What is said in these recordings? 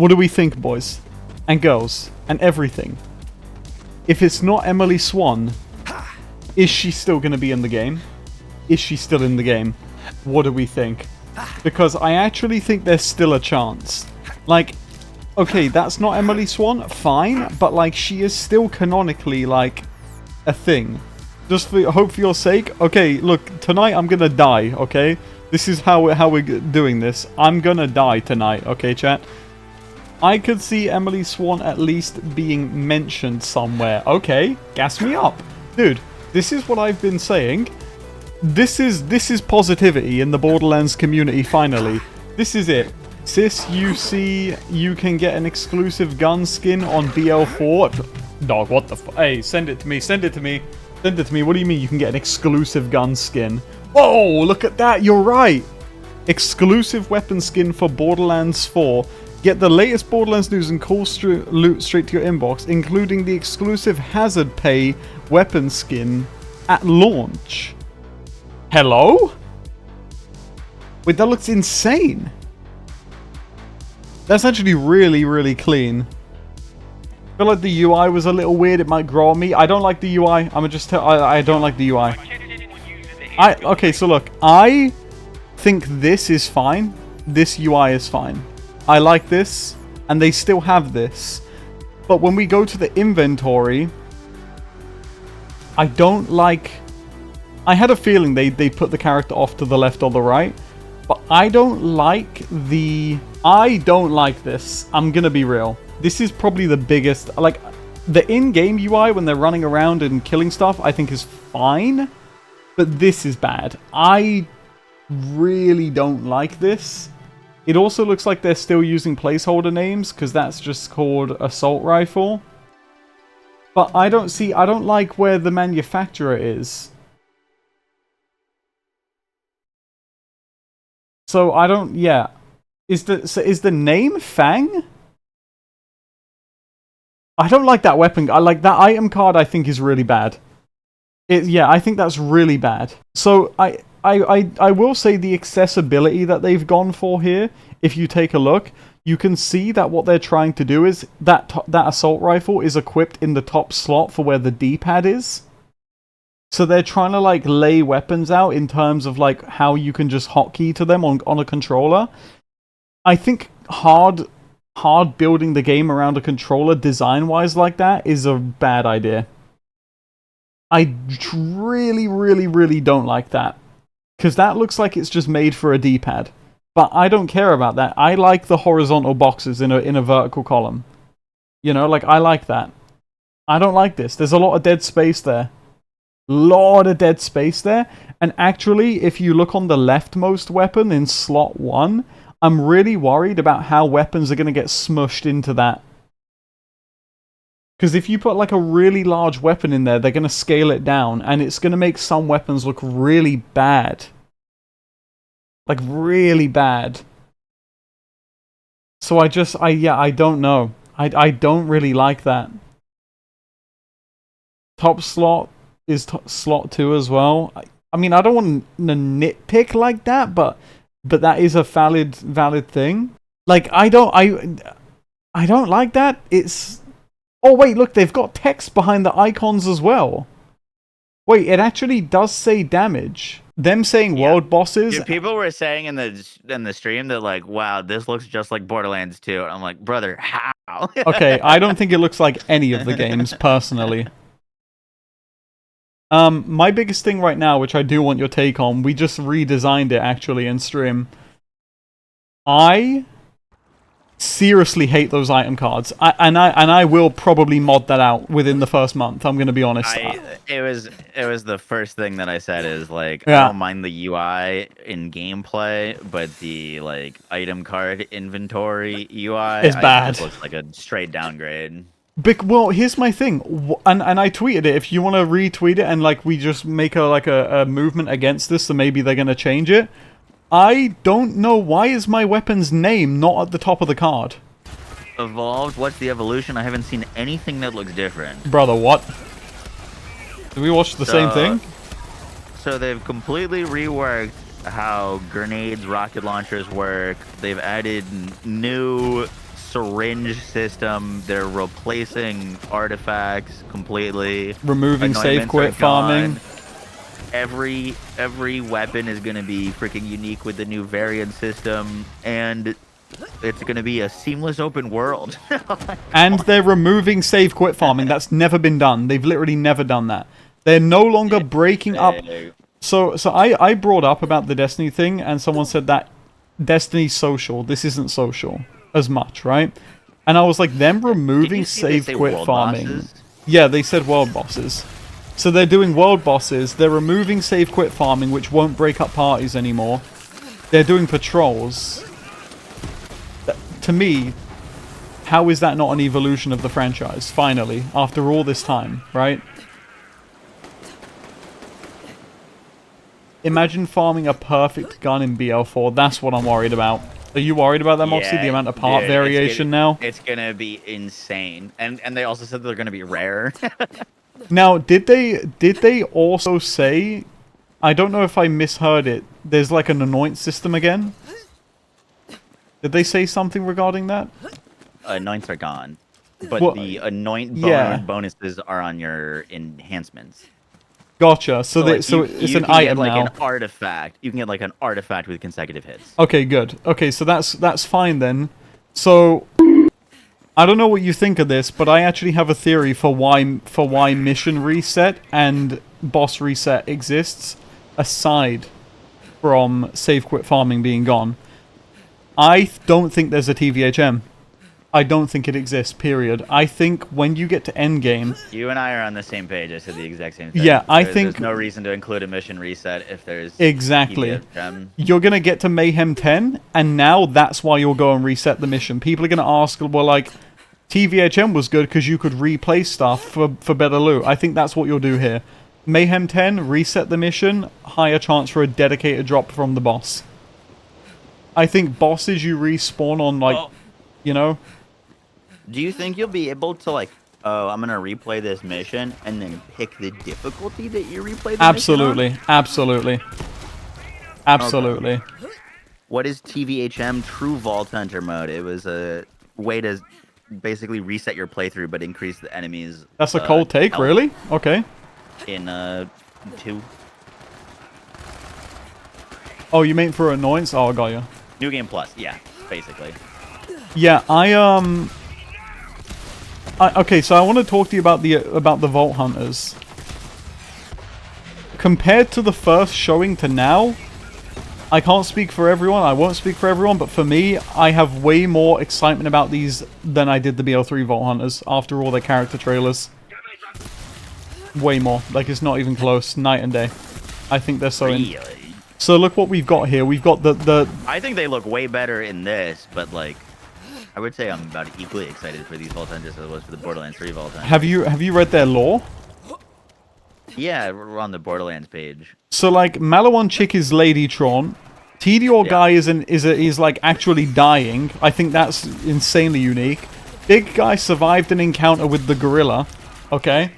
What do we think, boys and girls and everything? If it's not Emily Swan, is she still going to be in the game? Is she still in the game? What do we think? Because I actually think there's still a chance. Like, okay, that's not Emily Swan, fine, but like she is still canonically like a thing. Just for hope for your sake. Okay, look, tonight I'm gonna die, okay? This is how we're doing this. I'm gonna die tonight, okay, chat? I could see Emily Swan at least being mentioned somewhere. Okay, gas me up. Dude, this is what I've been saying. This is positivity in the Borderlands community, finally. This is it. Sis, you see you can get an exclusive gun skin on BL4. Dog, what the f- Hey, send it to me, send it to me. Send it to me. What do you mean you can get an exclusive gun skin? Whoa, look at that, you're right. Exclusive weapon skin for Borderlands 4. Get the latest Borderlands news and cool loot straight to your inbox, including the exclusive Hazard Pay weapon skin at launch. Hello? Wait, that looks insane. That's actually really, really clean. I feel like the UI was a little weird. It might grow on me. I don't like the UI. I'm gonna just tell. I don't like the UI. Okay, so look. I think this is fine. This UI is fine. I like this, and they still have this. But when we go to the inventory, I don't like. I had a feeling they put the character off to the left or the right, but I don't like the. I don't like this. I'm gonna be real. This is probably the biggest... Like, the in-game UI when they're running around and killing stuff, I think is fine. But this is bad. I really don't like this. It also looks like they're still using placeholder names, because that's just called Assault Rifle. But I don't like where the manufacturer is. So I don't... Yeah. Is the name Fang? I don't like that weapon. I like that item card. I think is really bad. Yeah, I think that's really bad. So I will say the accessibility that they've gone for here. If you take a look, you can see that what they're trying to do is that assault rifle is equipped in the top slot for where the D-pad is. So they're trying to like lay weapons out in terms of like how you can just hotkey to them on a controller. I think hard building the game around a controller design-wise like that is a bad idea. I really, really, really don't like that. Because that looks like it's just made for a D-pad. But I don't care about that. I like the horizontal boxes in a vertical column. You know, like, I like that. I don't like this. There's a lot of dead space there. Lot of dead space there. And actually, if you look on the leftmost weapon in slot 1... I'm really worried about how weapons are going to get smushed into that. Because if you put like a really large weapon in there, they're going to scale it down, and it's going to make some weapons look really bad. Like, really bad. So I don't know. I don't really like that. Top slot is slot 2 as well. I mean, I don't want to nitpick like that, but that is a valid thing. Like, I don't like that. It's... Oh, wait, look, they've got text behind the icons as well. Wait, it actually does say damage. Them saying world bosses... Dude, people were saying in the stream that, like, wow, this looks just like Borderlands 2. And I'm like, brother, how? Okay, I don't think it looks like any of the games, personally. My biggest thing right now, which I do want your take on, we just redesigned it actually in stream. I seriously hate those item cards. I will probably mod that out within the first month, I'm gonna be honest. It was the first thing that I said is like, yeah. I don't mind the UI in gameplay, but the like item card inventory UI is bad. It looks like a straight downgrade. Well, here's my thing, and I tweeted it. If you want to retweet it and like we just make a movement against this, so maybe they're gonna change it. I don't know, why is my weapon's name not at the top of the card? Evolved? What's the evolution? I haven't seen anything that looks different. Brother, what? Did we watch the same thing? So they've completely reworked how grenades, rocket launchers work. They've added new syringe system. They're replacing artifacts completely. Removing save quit farming. Every weapon is gonna be freaking unique with the new variant system, and it's gonna be a seamless open world. And they're removing save quit farming. That's never been done. They've literally never done that. They're no longer breaking up. So I brought up about the Destiny thing, and someone said that Destiny's social. This isn't social as much, right? And I was like, them removing save quit farming. Bosses? Yeah, they said world bosses. So they're doing world bosses. They're removing save quit farming, which won't break up parties anymore. They're doing patrols. To me, how is that not an evolution of the franchise? Finally, after all this time, right? Imagine farming a perfect gun in BL4. That's what I'm worried about. Are you worried about that, Moxsy? The amount of part variation now? It's gonna be insane. And they also said they're gonna be rare. Now, did they also say, I don't know if I misheard it, there's like an anoint system again? Did they say something regarding that? Anoints are gone. But well, the anoint bonuses are on your enhancements. Gotcha. So like, it's you an item like now. An artifact. You can get like an artifact with consecutive hits. Okay, good. Okay, so that's fine then. So I don't know what you think of this, but I actually have a theory for why mission reset and boss reset exists aside from save quit farming being gone. I don't think there's a TVHM. I don't think it exists, period. I think when you get to endgame... You and I are on the same page. I said the exact same thing. Yeah, I think... There's no reason to include a mission reset if there's... Exactly. TVHM. You're going to get to Mayhem 10, and now that's why you'll go and reset the mission. People are going to ask, well, like, TVHM was good because you could replay stuff for better loot. I think that's what you'll do here. Mayhem 10, reset the mission, higher chance for a dedicated drop from the boss. I think bosses you respawn on, like, you know... Do you think you'll be able to, like, oh, I'm going to replay this mission and then pick the difficulty that you replay the Absolutely. mission on? Absolutely. Absolutely. Okay. What is TVHM? True Vault Hunter mode. It was a way to basically reset your playthrough but increase the enemies. That's a cold take, really? Okay. In 2. Oh, you mean for annoyance? Oh, I got you. New Game Plus, yeah, basically. Yeah, okay, so I want to talk to you about the Vault Hunters. Compared to the first showing to now, I can't speak for everyone, I won't speak for everyone, but for me, I have way more excitement about these than I did the BL3 Vault Hunters after all their character trailers. Way more. Like, it's not even close. Night and day. I think they're so Really? So look what we've got here. We've got the... I think they look way better in this, but, like... I would say I'm about equally excited for these Vault Hunters as I was for the Borderlands 3 Vault Hunters. Have you read their lore? Yeah, we're on the Borderlands page. So like Malawan chick is Ladytron, Tedior guy is like actually dying. I think that's insanely unique. Big guy survived an encounter with the gorilla. Okay.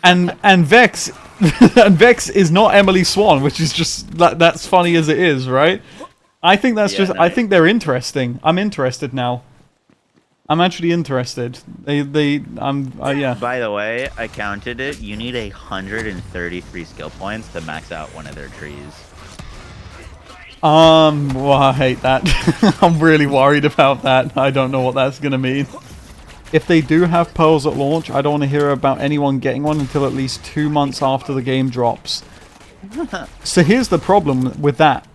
And Vex and Vex is not Emily Swan, which is just that's funny as it is, right? I think that's just nice. I think they're interesting. I'm interested now. I'm actually interested. Yeah. By the way, I counted it. You need 133 skill points to max out one of their trees. Well, I hate that. I'm really worried about that. I don't know what that's gonna mean. If they do have pearls at launch, I don't want to hear about anyone getting one until at least 2 months after the game drops. So here's the problem with that.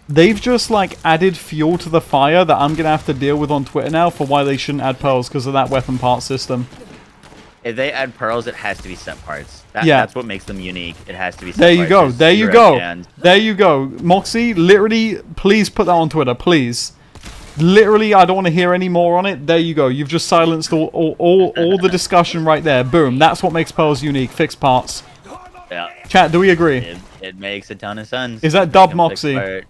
They've just, like, added fuel to the fire that I'm going to have to deal with on Twitter now for why they shouldn't add pearls because of that weapon part system. If they add pearls, it has to be set parts. That's what makes them unique. It has to be set parts. There you go. There you go. Moxsy, literally, please put that on Twitter, please. Literally, I don't want to hear any more on it. There you go. You've just silenced all the discussion right there. Boom. That's what makes pearls unique. Fixed parts. Yeah. Chat, do we agree? It makes a ton of sense. Is that dub Moxsy?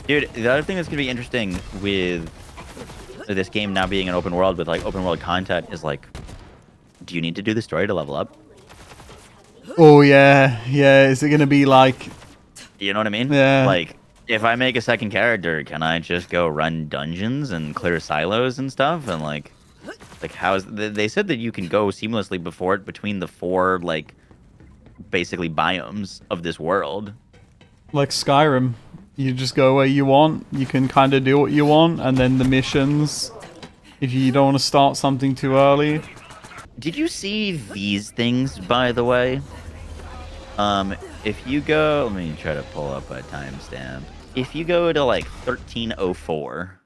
Dude, the other thing that's going to be interesting with this game now being an open world with, like, open world content is, like, do you need to do the story to level up? Oh, yeah. Yeah, is it going to be, like... You know what I mean? Yeah. Like, if I make a second character, can I just go run dungeons and clear silos and stuff? And like they said that you can go seamlessly between the 4 like basically biomes of this world. Like Skyrim, you just go where you want. You can kind of do what you want, and then the missions. If you don't want to start something too early. Did you see these things, by the way? If you go, let me try to pull up a timestamp. If you go to like 1304,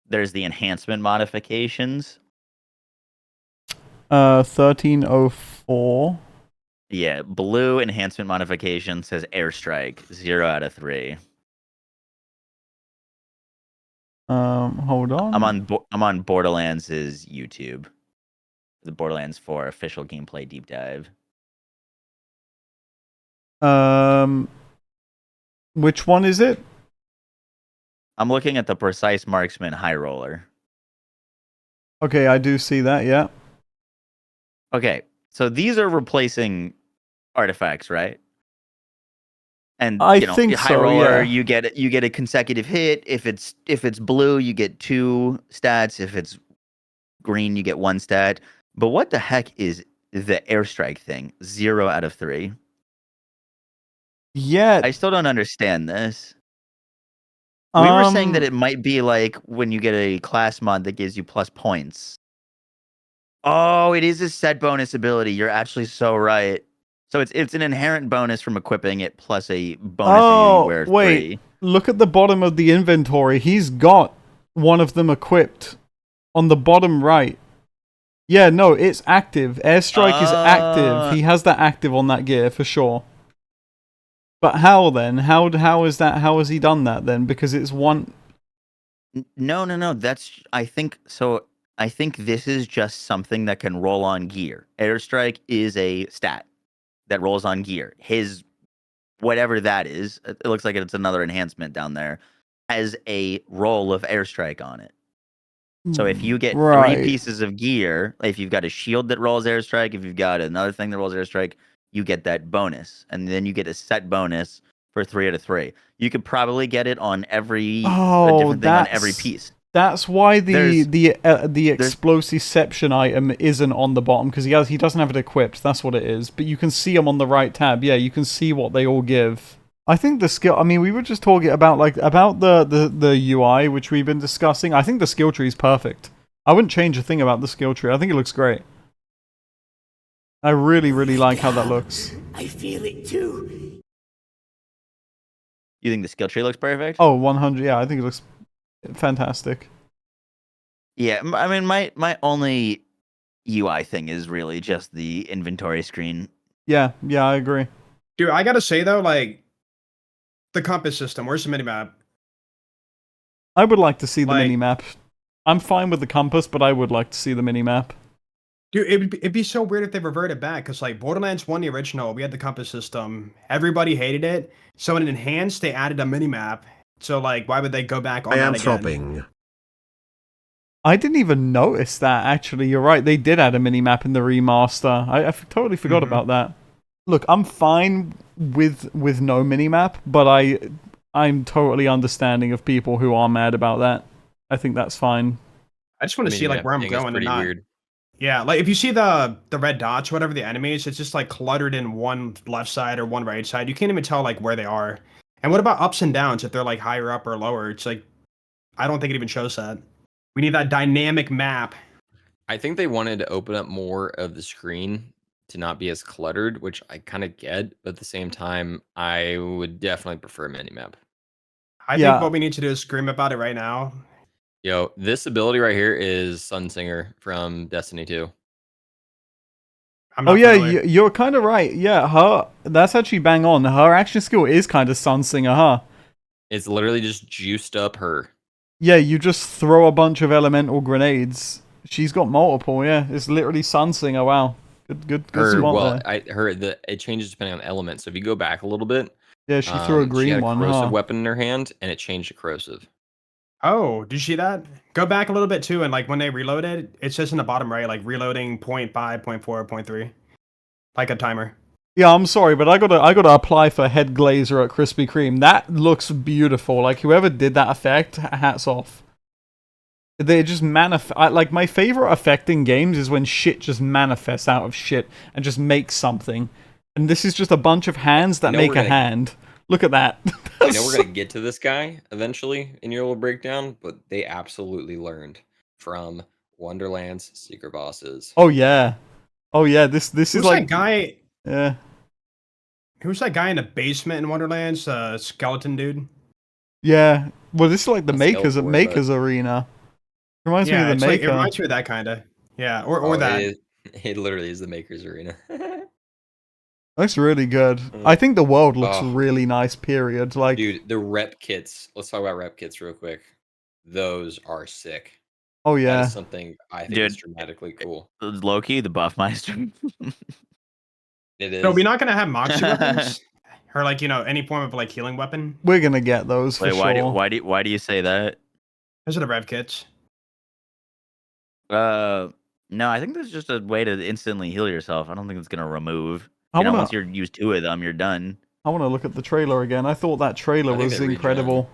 there's the enhancement modifications. 1304. Yeah, blue enhancement modification says Airstrike, 0 out of 3. Hold on. I'm on Borderlands' YouTube. The Borderlands 4 official gameplay deep dive. Which one is it? I'm looking at the Precise Marksman High Roller. Okay, I do see that, yeah. Okay, so these are replacing artifacts, right? And I think high so, roller, yeah. you get a consecutive hit. If it's blue, you get 2 stats. If it's green, you get 1 stat. But what the heck is the Airstrike thing? 0 out of 3. Yeah. I still don't understand this. We were saying that it might be like when you get a class mod that gives you plus points. Oh, it is a set bonus ability. You're actually so right. So it's an inherent bonus from equipping it plus a bonus if you wear 3. Wait. Look at the bottom of the inventory. He's got one of them equipped on the bottom right. Yeah, no, it's active. Airstrike is active. He has that active on that gear for sure. But how then? How is that? How has he done that then? Because it's one. No. That's I think so. I think this is just something that can roll on gear. Airstrike is a stat that rolls on gear. His whatever that is, it looks like it's another enhancement down there, has a roll of Airstrike on it. So if you get 3 pieces of gear, if you've got a shield that rolls Airstrike, if you've got another thing that rolls Airstrike, you get that bonus. And then you get a set bonus for 3 out of 3. You could probably get it on every a different thing on every piece. That's why the explosiveception item isn't on the bottom, because he doesn't have it equipped. That's what it is. But you can see them on the right tab. Yeah, you can see what they all give. I think the skill. I mean, we were just talking about the UI, which we've been discussing. I think the skill tree is perfect. I wouldn't change a thing about the skill tree. I think it looks great. I really, really like how that looks. I feel it too. You think the skill tree looks perfect? Oh, 100. Yeah, I think it looks fantastic. Yeah, I mean, my only UI thing is really just the inventory screen. Yeah, I agree. Dude, I gotta say though, like, the compass system, where's the minimap? I would like to see the minimap. I'm fine with the compass, but I would like to see the minimap. Dude, it'd be so weird if they reverted back, because like Borderlands 1, the original, we had the compass system. Everybody hated it. So in Enhanced, they added a minimap. So like, why would they go back on that again? Shopping. I didn't even notice that, actually. You're right, they did add a minimap in the remaster. I totally forgot about that. Look, I'm fine with no minimap, but I'm totally understanding of people who are mad about that. I think that's fine. I just want to see like where I'm going and not... Weird. Yeah, like if you see the red dots, whatever the enemies, it's just like cluttered in one left side or one right side. You can't even tell like where they are. And what about ups and downs if they're like higher up or lower? It's like, I don't think it even shows that. We need that dynamic map. I think they wanted to open up more of the screen to not be as cluttered, which I kind of get, but at the same time, I would definitely prefer a minimap. I think what we need to do is scream about it right now. Yo, this ability right here is Sunsinger from Destiny 2. Oh yeah, you're kind of right. Yeah, that's actually bang on. Her action skill is kind of Sunsinger, huh? It's literally just juiced up her. Yeah, you just throw a bunch of elemental grenades. She's got multiple, yeah. It's literally Sunsinger, wow. Good spot there. It changes depending on element. So if you go back a little bit, yeah, she threw a green she had a one. corrosive weapon in her hand, and it changed to corrosive. Oh, did you see that? Go back a little bit too, and like when they reloaded, it says in the bottom right, like reloading 0.5, 0.4, 0.3, like a timer. Yeah, I'm sorry, but I gotta apply for head glazer at Krispy Kreme. That looks beautiful. Like whoever did that effect, hats off. They just like my favorite effect in games is when shit just manifests out of shit and just makes something. And this is just a bunch of hands that make a hand. Look at that. I know we're gonna get to this guy eventually in your little breakdown, but they absolutely learned from Wonderland's secret bosses. Oh yeah. Oh yeah. This Who's is like that guy? yeah. Who's that guy in the basement in Wonderlands? Skeleton dude. Yeah. Well, this is like the That's Makers Skeletor, Arena. Reminds me Yeah, of the it's like, Maker. it reminds me of that kind of. Yeah, or Oh, that. It literally is the Maker's Arena. Looks really good. I think the world looks Oh. really nice. Period. Like, Dude, the rep kits. Let's talk about rep kits real quick. Those are sick. oh That yeah. is something I think Dude. is dramatically cool. Loki, the Buffmeister. It is. So we're not gonna have Moxsy weapons, or like any form of like healing weapon. We're gonna get those for Wait, sure. why do you say that? Those are the rev kits. No, I think there's just a way to instantly heal yourself. I don't think it's gonna remove. I wanna, Once you're used 2 of them, you're done. I wanna look at the trailer again. I thought that trailer I think was they regen. incredible.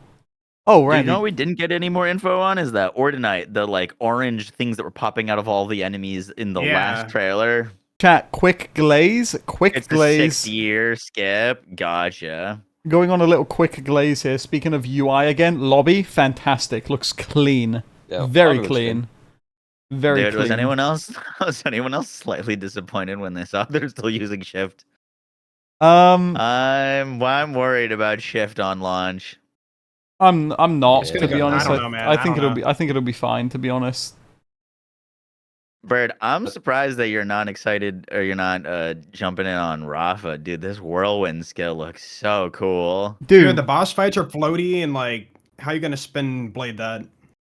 Oh, Dude, Randy. you know what we didn't get any more info on is that Ordinite, the like orange things that were popping out of all the enemies in the Yeah. last trailer. Chat, quick glaze. Quick It's a glaze. 6-year skip. Gotcha. Going on a little quick glaze here. Speaking of UI again, lobby, fantastic. Looks clean. Yeah, Very lobby looks clean. Very Dude, clean. was anyone else slightly disappointed when they saw they're still using Shift? I'm worried about Shift on launch. not, Yeah. to be I honest. don't know, man. I think I don't I think it'll be fine, to be honest. Byrd, I'm surprised that you're not excited or you're not jumping in on Rafa. Dude, this whirlwind skill looks so cool. Dude, Dude, the boss fights are floaty and like, how you gonna spin blade that?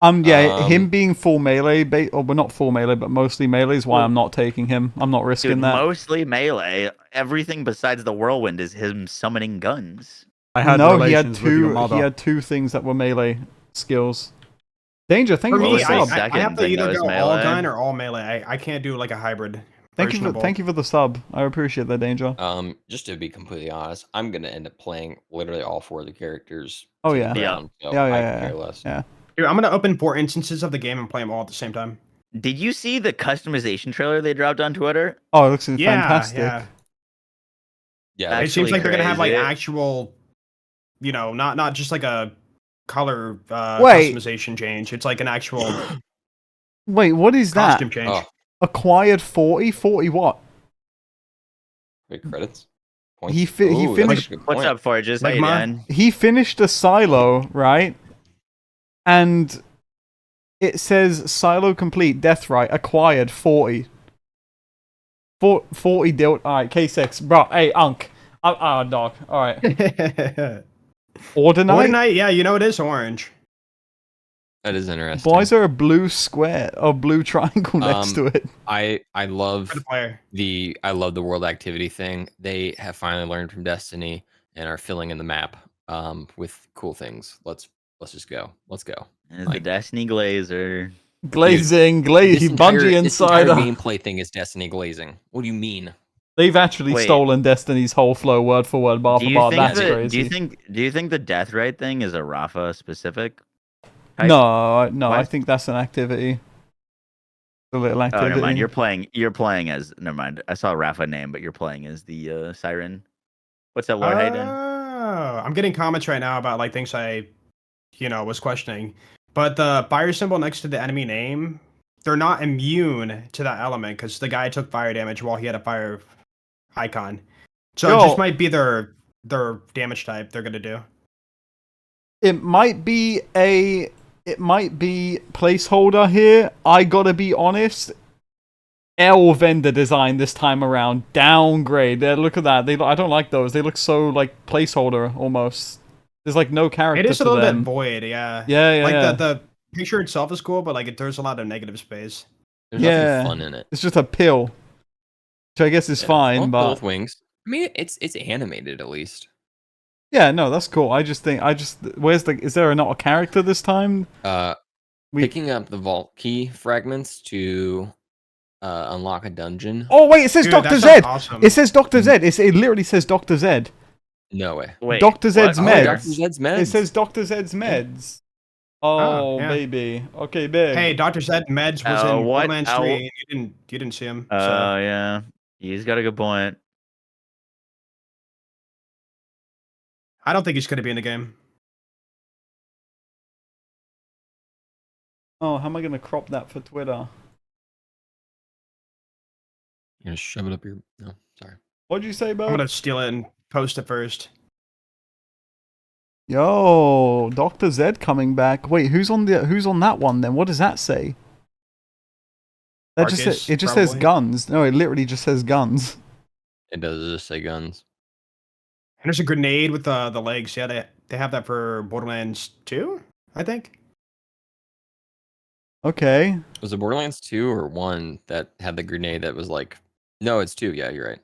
him being full melee, well, not full melee, but mostly melee is why I'm not taking him. I'm not risking Dude, that. mostly melee. Everything besides the whirlwind is him summoning guns. He had two things that were melee skills. Danger, thank For you me, for the I, sub. I, I have to thing either that go was all melee. gun or all melee. I can't do like a hybrid. Thank you for the sub. I appreciate that, Danger. Just to be completely honest, I'm gonna end up playing literally all 4 of the characters. Oh, to yeah. the Yeah. ground, so Yeah, I yeah, could care yeah. less. Yeah. Dude, I'm gonna open 4 instances of the game and play them all at the same time. Did you see the customization trailer they dropped on Twitter? Oh, it looks Yeah, fantastic. yeah. Yeah, It seems Actually like they're gonna have like crazy. actual, not just like a color Wait. customization change. It's like an actual Wait, what is that? costume change. Oh, Acquired 40? 40 what? wait, credits. Points? He Ooh, that's finished- a good What's point. up, Forges? How Like you my- doing? He finished a silo, right? And it says silo complete, death right, acquired 40. 40 dealt. Alright, K6. Bro, hey, Unk. Dog. Alright. Ordinite? Ordinite, yeah, it is orange. That is interesting. Why is there a blue square or blue triangle next to it? I love For the player. I love the world activity thing. They have finally learned from Destiny and are filling in the map with cool things. Let's just go. Let's go. It's the Like- Destiny Glazer. Glazing, This entire Bungie Insider. gameplay thing is Destiny glazing. What do you mean? They've actually Wait. stolen Destini's whole flow, word for word, bar Do for you bar. think That's that, crazy. do you think the death rate thing is a Rafa specific? type? No, I What? think that's an activity. A little Oh, activity. never mind. You're playing as. Never mind. I saw a Rafa name, but you're playing as the Siren. What's that, Lord Hayden? Oh, I'm getting comments right now about like things I, was questioning. But the fire symbol next to the enemy name, they're not immune to that element because the guy took fire damage while he had a fire icon. So Yo. it just might be their damage type they're gonna do. It might be placeholder here. I gotta be honest. L vendor design this time around. Downgrade. Look at that. I don't like those. They look so like placeholder almost. There's like no character It is to a little them. bit void, yeah. Yeah, Like yeah. the picture itself is cool, but like there's a lot of negative space. There's Yeah. nothing fun in it. It's just a pill, which I guess is Yeah. fine, Well, but both wings. I mean, it's animated at least. yeah, no, that's cool. Is there not a character this time? We- Picking up the vault key fragments to unlock a dungeon. Oh wait, it says Dude, Dr. that Z. sounds awesome. It says Dr. Z. It literally says Dr. Z. No way. Wait, Dr. Zed's what? meds. Dr. Zed's meds. It says Dr. Zed's meds. Oh, yeah. baby. Okay, big. Hey, Dr. Zed Meds was in What? Borderlands 3. And you didn't see him. Oh So. yeah, he's got a good point. I don't think he's going to be in the game. Oh, how am I going to crop that for Twitter? You're gonna shove it up your. No, sorry. What'd you say, I'm Bo? going to steal it and post it first. Yo, Dr. Z coming back. Wait, who's on that one then? What does that say? That Marcus, it just says probably. guns. No, it literally just says guns. It does just say guns. And there's a grenade with the legs. Yeah, they have that for Borderlands 2, I think. Okay. Was it Borderlands 2 or 1 that had the grenade that was like? No, it's 2. Yeah, you're right.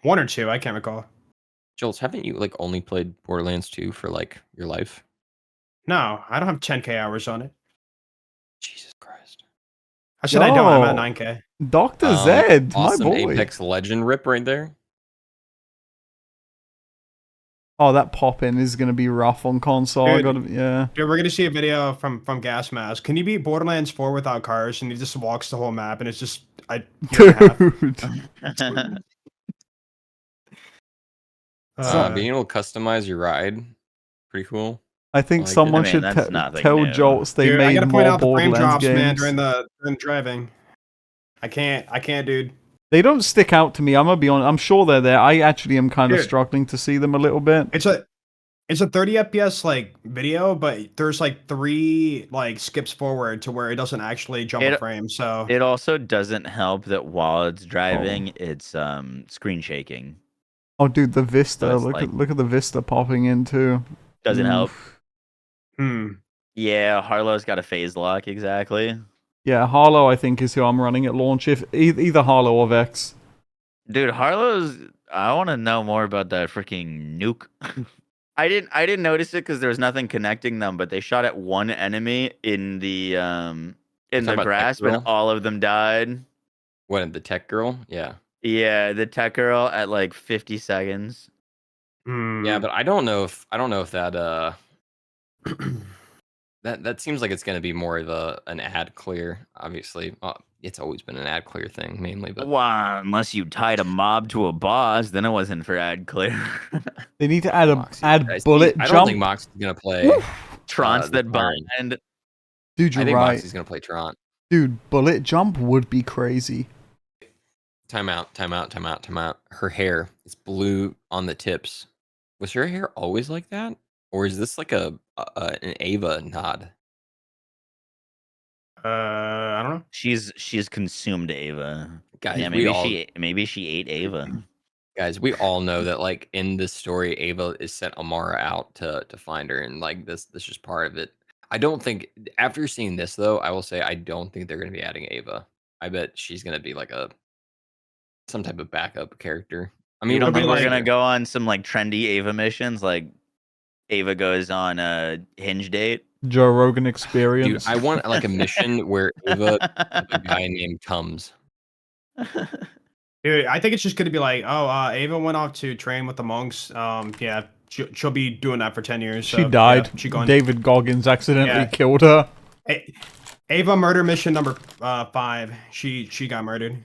1 or 2, I can't recall. Joltz, haven't you like only played Borderlands 2 for like your life? No, I don't have 10k hours on it. Jesus Christ. I said I don't. I'm Yo. at 9k. Dr. Z, Awesome my boy. Apex Legend rip right there. Oh, that pop-in is going to be rough on console. I Dude. gotta, yeah. Dude, we're gonna see a video from Gas Mask. Can you beat Borderlands 4 without cars? And he just walks the whole map, and it's just Dude. Being able to customize your ride, pretty cool. I think Like it. someone I mean, should that's nothing tell new. Joltz they Dude, I made gotta more point out the frame Borderlands drops, man, games. during driving. I can't, dude. They don't stick out to me. I'm gonna be honest. I'm sure they're there. I actually am kind of Dude. struggling to see them a little bit. It's a 30 FPS like video, but there's like 3 like skips forward to where it doesn't actually jump a frame. So It also doesn't help that while it's driving, it's screen shaking. Oh, dude, the Vista. So it's Look at the Vista popping in too. Doesn't help. Oof. Yeah, Harlow's got a phase lock exactly. Yeah, Harlow I think is who I'm running at launch. If either Harlow or Vex. Dude, Harlow's. I want to know more about that freaking nuke. I didn't notice it because there was nothing connecting them, but they shot at one enemy in the about grasp, Tech and Girl? all of them died. What, the tech girl? Yeah. Yeah, the tech girl at like 50 seconds. Yeah, but I don't know if that that seems like it's going to be more of an ad clear. Obviously, it's always been an ad clear thing mainly, but Wow, unless you tied a mob to a boss, then it wasn't for ad clear. They need to add Moxsy, add guys, bullet I jump. don't think Moxsy's going to play. Trance the that Siren. bind. Dude, I you're think right. Moxsy's going to play Tron. Dude, bullet jump would be crazy. Time out. Her hair is blue on the tips. Was her hair always like that, or is this like an Ava nod? I don't know. She's consumed Ava. Guys, Yeah, maybe she ate Ava. Guys, we all know that like in this story, Ava is sent Amara out to find her, and like this is part of it. I don't think after seeing this though, I will say I don't think they're going to be adding Ava. I bet she's going to be like some type of backup character. I mean, You don't it'll be think we're like- gonna go on some like trendy Ava missions, like Ava goes on a hinge date? Joe Rogan dude, experience. I want like a mission where Ava, a guy named Tums. Dude, I think it's just gonna be like, Ava went off to train with the monks. Yeah, she'll be doing that for 10 years. She so, died. Yeah, she gone. David Goggins accidentally Yeah. killed her. Ava murder mission number 5. She got murdered.